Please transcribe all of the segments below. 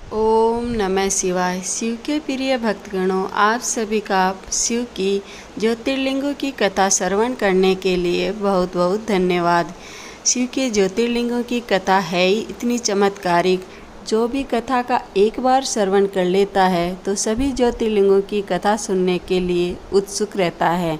ओम नमः शिवाय। शिव के प्रिय भक्तगणों, आप सभी का शिव की ज्योतिर्लिंगों की कथा श्रवण करने के लिए बहुत बहुत धन्यवाद। शिव के ज्योतिर्लिंगों की कथा है ही इतनी चमत्कारिक, जो भी कथा का एक बार श्रवण कर लेता है तो सभी ज्योतिर्लिंगों की कथा सुनने के लिए उत्सुक रहता है।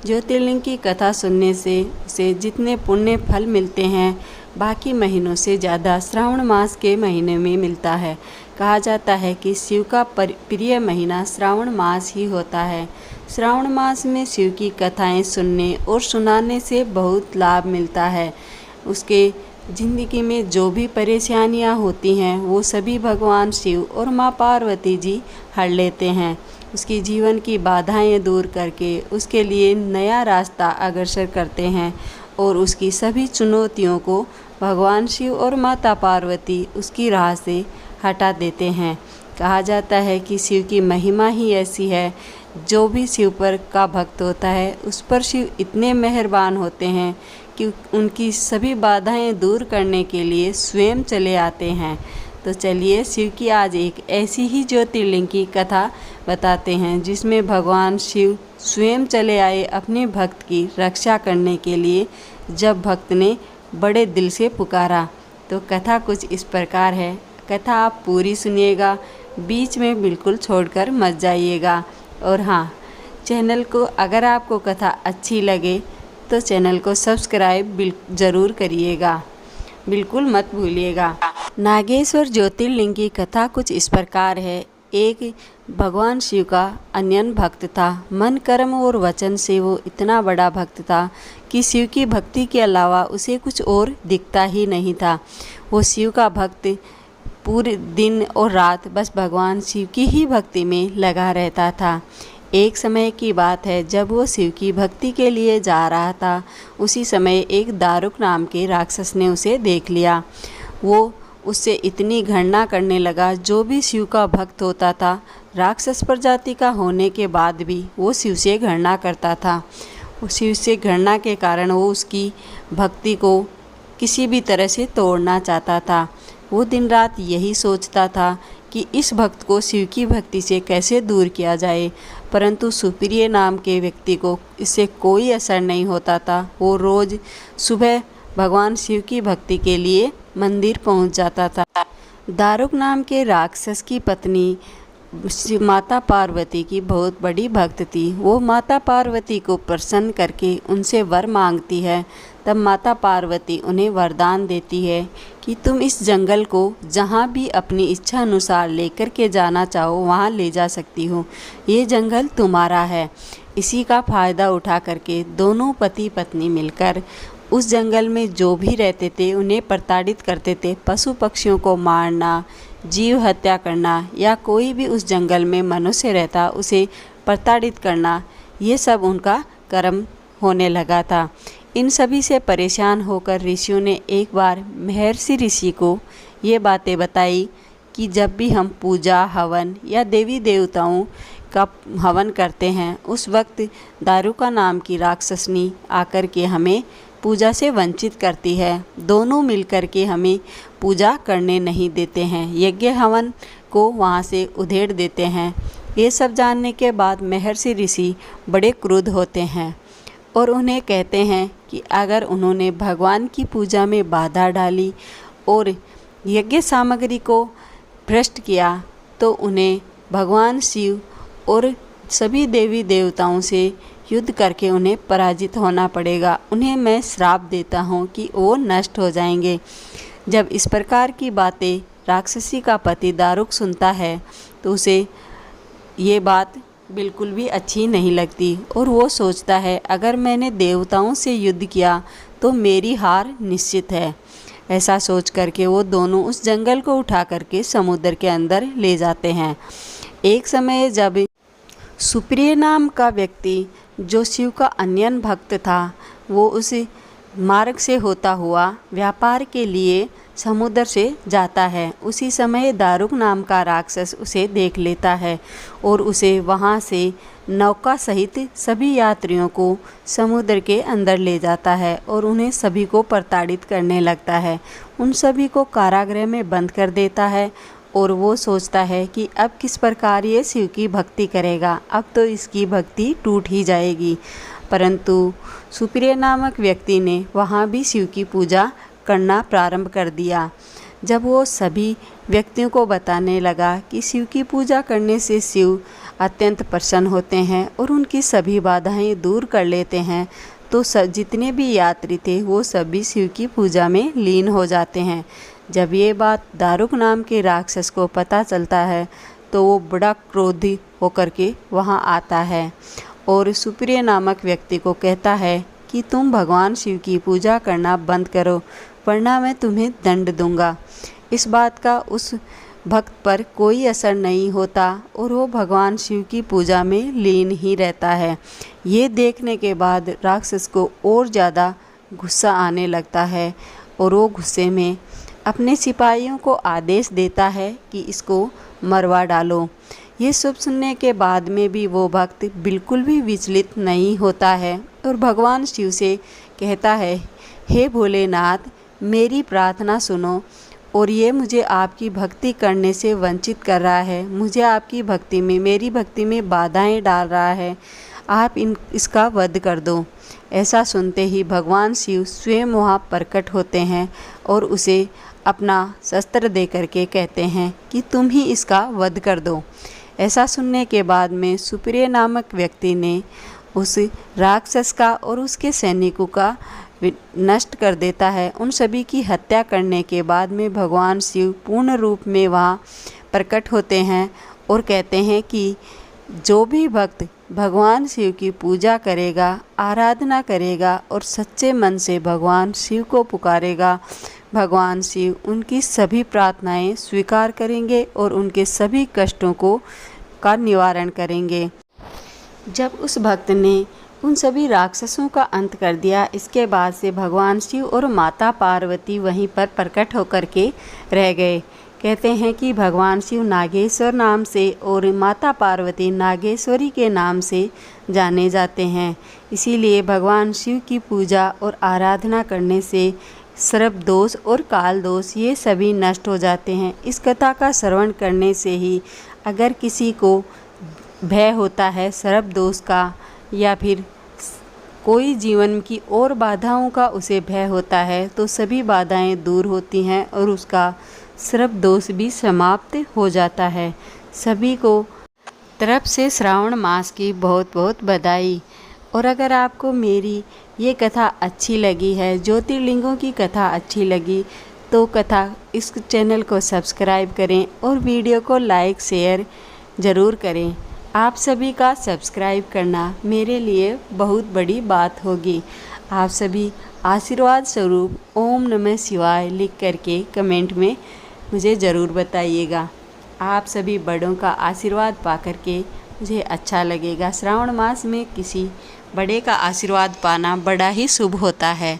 ज्योतिर्लिंग की कथा सुनने से उसे जितने पुण्य फल मिलते हैं बाकी महीनों से ज़्यादा श्रावण मास के महीने में मिलता है। कहा जाता है कि शिव का प्रिय महीना श्रावण मास ही होता है। श्रावण मास में शिव की कथाएं सुनने और सुनाने से बहुत लाभ मिलता है। उसके ज़िंदगी में जो भी परेशानियां होती हैं वो सभी भगवान शिव और माँ पार्वती जी हर लेते हैं। उसकी जीवन की बाधाएं दूर करके उसके लिए नया रास्ता अग्रसर करते हैं और उसकी सभी चुनौतियों को भगवान शिव और माता पार्वती उसकी राह से हटा देते हैं। कहा जाता है कि शिव की महिमा ही ऐसी है, जो भी शिव पर का भक्त होता है उस पर शिव इतने मेहरबान होते हैं कि उनकी सभी बाधाएं दूर करने के लिए स्वयं चले आते हैं। तो चलिए शिव की आज एक ऐसी ही ज्योतिर्लिंग की कथा बताते हैं जिसमें भगवान शिव स्वयं चले आए अपने भक्त की रक्षा करने के लिए, जब भक्त ने बड़े दिल से पुकारा। तो कथा कुछ इस प्रकार है। कथा आप पूरी सुनिएगा, बीच में बिल्कुल छोड़कर मत जाइएगा। और हाँ, चैनल को अगर आपको कथा अच्छी लगे तो चैनल को सब्सक्राइब ज़रूर करिएगा, बिल्कुल मत भूलिएगा। नागेश्वर ज्योतिर्लिंग की कथा कुछ इस प्रकार है। एक भगवान शिव का अनन्य भक्त था। मन कर्म और वचन से वो इतना बड़ा भक्त था कि शिव की भक्ति के अलावा उसे कुछ और दिखता ही नहीं था। वो शिव का भक्त पूरे दिन और रात बस भगवान शिव की ही भक्ति में लगा रहता था। एक समय की बात है, जब वो शिव की भक्ति के लिए जा रहा था, उसी समय एक दारुक नाम के राक्षस ने उसे देख लिया। वो उससे इतनी घृणा करने लगा। जो भी शिव का भक्त होता था, राक्षस प्रजाति का होने के बाद भी वो शिव से घृणा करता था। वो शिव से घृणा के कारण वो उसकी भक्ति को किसी भी तरह से तोड़ना चाहता था। वो दिन रात यही सोचता था कि इस भक्त को शिव की भक्ति से कैसे दूर किया जाए, परंतु सुप्रिय नाम के व्यक्ति को इससे कोई असर नहीं होता था। वो रोज़ सुबह भगवान शिव की भक्ति के लिए मंदिर पहुंच जाता था। दारुक नाम के राक्षस की पत्नी माता पार्वती की बहुत बड़ी भक्त थी। वो माता पार्वती को प्रसन्न करके उनसे वर मांगती है। तब माता पार्वती उन्हें वरदान देती है कि तुम इस जंगल को जहाँ भी अपनी इच्छा अनुसार लेकर के जाना चाहो वहाँ ले जा सकती हो। ये जंगल तुम्हारा है। इसी का फ़ायदा उठा करके दोनों पति पत्नी मिलकर उस जंगल में जो भी रहते थे उन्हें प्रताड़ित करते थे। पशु पक्षियों को मारना, जीव हत्या करना या कोई भी उस जंगल में मनुष्य रहता उसे प्रताड़ित करना, ये सब उनका कर्म होने लगा था। इन सभी से परेशान होकर ऋषियों ने एक बार महर्षि ऋषि को ये बातें बताई कि जब भी हम पूजा हवन या देवी देवताओं का हवन करते हैं, उस वक्त दारुका नाम की राक्षसनी आकर के हमें पूजा से वंचित करती है। दोनों मिलकर के हमें पूजा करने नहीं देते हैं, यज्ञ हवन को वहाँ से उधेड़ देते हैं। ये सब जानने के बाद महर्षि ऋषि बड़े क्रुद्ध होते हैं और उन्हें कहते हैं कि अगर उन्होंने भगवान की पूजा में बाधा डाली और यज्ञ सामग्री को भ्रष्ट किया तो उन्हें भगवान शिव और सभी देवी देवताओं से युद्ध करके उन्हें पराजित होना पड़ेगा। उन्हें मैं श्राप देता हूँ कि वो नष्ट हो जाएंगे। जब इस प्रकार की बातें राक्षसी का पति दारुक सुनता है तो उसे ये बात बिल्कुल भी अच्छी नहीं लगती और वो सोचता है अगर मैंने देवताओं से युद्ध किया तो मेरी हार निश्चित है। ऐसा सोच करके वो दोनों उस जंगल को उठा करके समुद्र के अंदर ले जाते हैं। एक समय जब सुप्रिय नाम का व्यक्ति जो शिव का अनन्य भक्त था, वो उस मार्ग से होता हुआ व्यापार के लिए समुद्र से जाता है। उसी समय दारुक नाम का राक्षस उसे देख लेता है और उसे वहाँ से नौका सहित सभी यात्रियों को समुद्र के अंदर ले जाता है और उन्हें सभी को प्रताड़ित करने लगता है। उन सभी को कारागृह में बंद कर देता है और वो सोचता है कि अब किस प्रकार ये शिव की भक्ति करेगा, अब तो इसकी भक्ति टूट ही जाएगी। परंतु सुप्रिय नामक व्यक्ति ने वहाँ भी शिव की पूजा करना प्रारंभ कर दिया। जब वो सभी व्यक्तियों को बताने लगा कि शिव की पूजा करने से शिव अत्यंत प्रसन्न होते हैं और उनकी सभी बाधाएं दूर कर लेते हैं, तो जितने भी यात्री थे वो सभी शिव की पूजा में लीन हो जाते हैं। जब ये बात दारुक नाम के राक्षस को पता चलता है तो वो बड़ा क्रोधी होकर के वहाँ आता है और सुप्रिय नामक व्यक्ति को कहता है कि तुम भगवान शिव की पूजा करना बंद करो, वरना मैं तुम्हें दंड दूंगा। इस बात का उस भक्त पर कोई असर नहीं होता और वो भगवान शिव की पूजा में लीन ही रहता है। ये देखने के बाद राक्षस को और ज़्यादा गुस्सा आने लगता है और वो गुस्से में अपने सिपाहियों को आदेश देता है कि इसको मरवा डालो। ये सब सुनने के बाद में भी वो भक्त बिल्कुल भी विचलित नहीं होता है और भगवान शिव से कहता है, हे भोलेनाथ, मेरी प्रार्थना सुनो और ये मुझे आपकी भक्ति करने से वंचित कर रहा है, मुझे आपकी भक्ति में, मेरी भक्ति में बाधाएं डाल रहा है, आप इसका वध कर दो। ऐसा सुनते ही भगवान शिव स्वयं वहाँ प्रकट होते हैं और उसे अपना शस्त्र दे करके कहते हैं कि तुम ही इसका वध कर दो। ऐसा सुनने के बाद में सुप्रिय नामक व्यक्ति ने उस राक्षस का और उसके सैनिकों का नष्ट कर देता है। उन सभी की हत्या करने के बाद में भगवान शिव पूर्ण रूप में वहाँ प्रकट होते हैं और कहते हैं कि जो भी भक्त भगवान शिव की पूजा करेगा, आराधना करेगा और सच्चे मन से भगवान शिव को पुकारेगा, भगवान शिव उनकी सभी प्रार्थनाएं स्वीकार करेंगे और उनके सभी कष्टों का निवारण करेंगे। जब उस भक्त ने उन सभी राक्षसों का अंत कर दिया, इसके बाद से भगवान शिव और माता पार्वती वहीं पर प्रकट होकर के रह गए। कहते हैं कि भगवान शिव नागेश्वर नाम से और माता पार्वती नागेश्वरी के नाम से जाने जाते हैं। इसीलिए भगवान शिव की पूजा और आराधना करने से सर्प दोष और काल दोष ये सभी नष्ट हो जाते हैं। इस कथा का श्रवण करने से ही अगर किसी को भय होता है सर्प दोष का या फिर कोई जीवन की और बाधाओं का उसे भय होता है, तो सभी बाधाएं दूर होती हैं और उसका सर्प दोष भी समाप्त हो जाता है। सभी को तरफ से श्रावण मास की बहुत बहुत बधाई। और अगर आपको मेरी ये कथा अच्छी लगी है, ज्योतिर्लिंगों की कथा अच्छी लगी, तो इस चैनल को सब्सक्राइब करें और वीडियो को लाइक शेयर ज़रूर करें। आप सभी का सब्सक्राइब करना मेरे लिए बहुत बड़ी बात होगी। आप सभी आशीर्वाद स्वरूप ओम नमः शिवाय लिख करके कमेंट में मुझे ज़रूर बताइएगा। आप सभी बड़ों का आशीर्वाद पा करके मुझे अच्छा लगेगा। श्रावण मास में किसी बड़े का आशीर्वाद पाना बड़ा ही शुभ होता है।